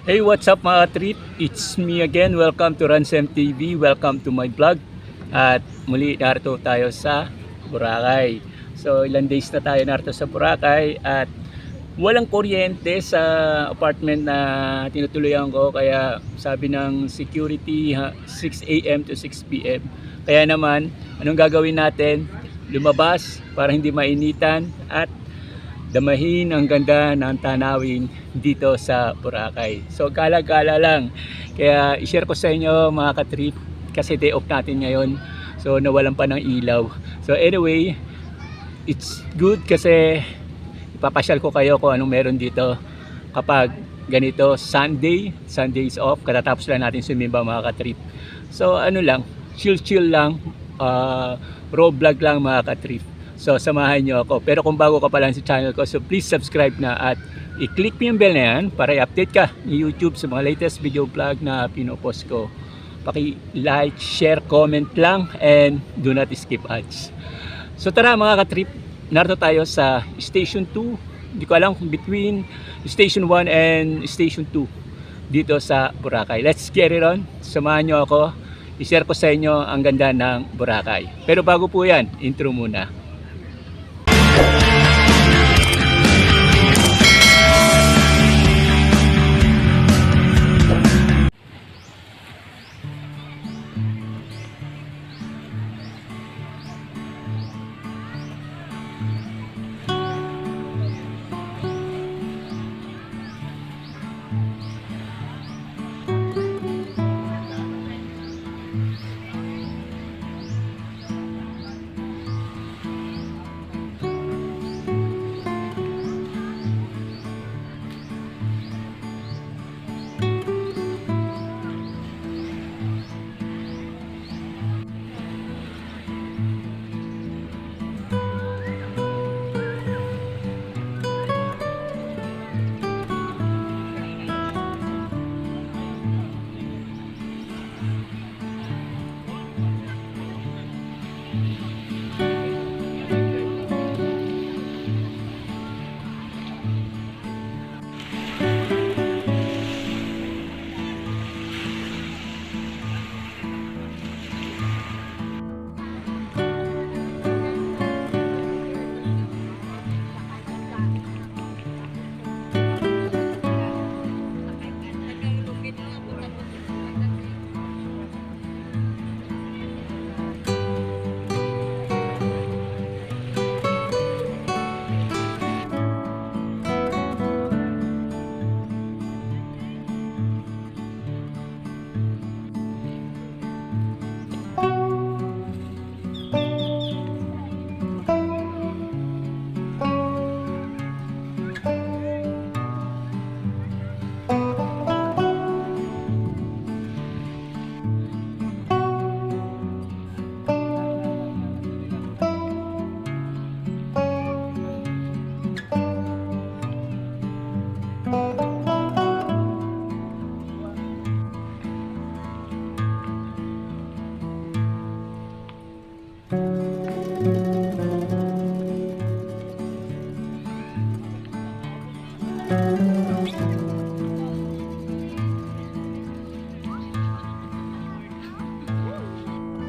Hey, what's up mga trip? It's me again. Welcome to Ransem TV. Welcome to my vlog. At muli narito tayo sa Boracay. So ilang days na tayo narito sa Boracay at walang kuryente sa apartment na tinutuluyan ko. Kaya sabi ng security 6 a.m. to 6 p.m. Kaya naman, anong gagawin natin? Lumabas para hindi mainitan at damahin ang ganda ng tanawin dito sa Boracay. So gala-gala lang. Kaya i-share ko sa inyo mga katrip kasi day off natin ngayon. So nawalan pa ng ilaw. So anyway, it's good kasi ipapasyal ko kayo kung anong meron dito kapag ganito Sunday is off. Katatapos lang natin sumimba mga katrip. So ano lang, chill lang, raw vlog lang mga katrip. So samahan nyo ako. Pero kung bago ka pa lang sa channel ko, so please subscribe na at i-click mo yung bell na yan para i-update ka ni YouTube sa mga latest video vlog na pinopost ko. Paki-like, share, comment lang and do not skip ads. So tara mga katrip, narito tayo sa Station 2. Hindi ko alam kung between Station 1 and Station 2 dito sa Boracay. Let's get it on. Samahan nyo ako. I-share ko sa inyo ang ganda ng Boracay. Pero bago po yan, intro muna.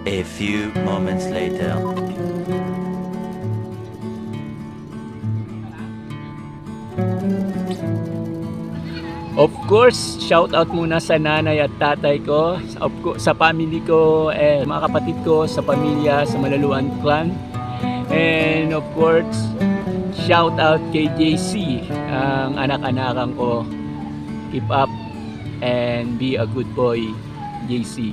A few moments later. Of course, shout out muna sa nanay at tatay ko, sa family ko, mga kapatid ko, sa pamilya, sa Malaluan clan. And of course, shout out kay JC, ang anak-anakan ko. Keep up and be a good boy, JC.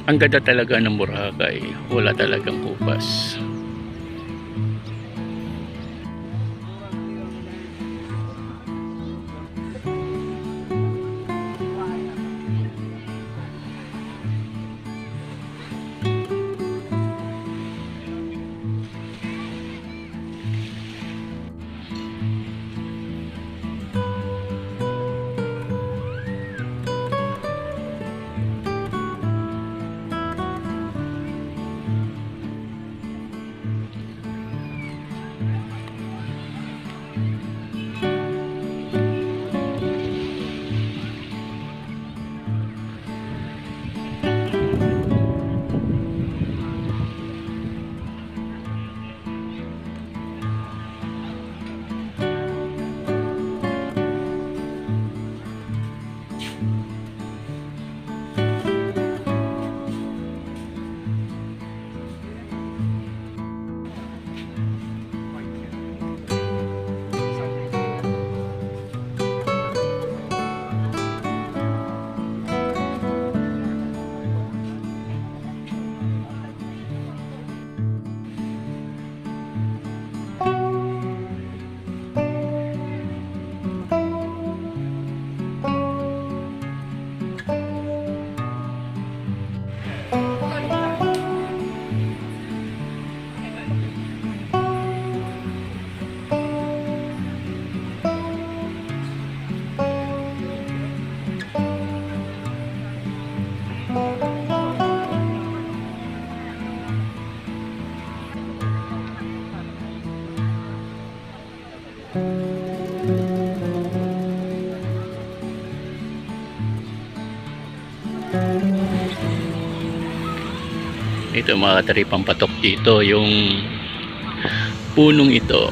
Ang ganda talaga ng Boracay, wala talagang kupas. Ito mga kataripang patok dito yung punong ito.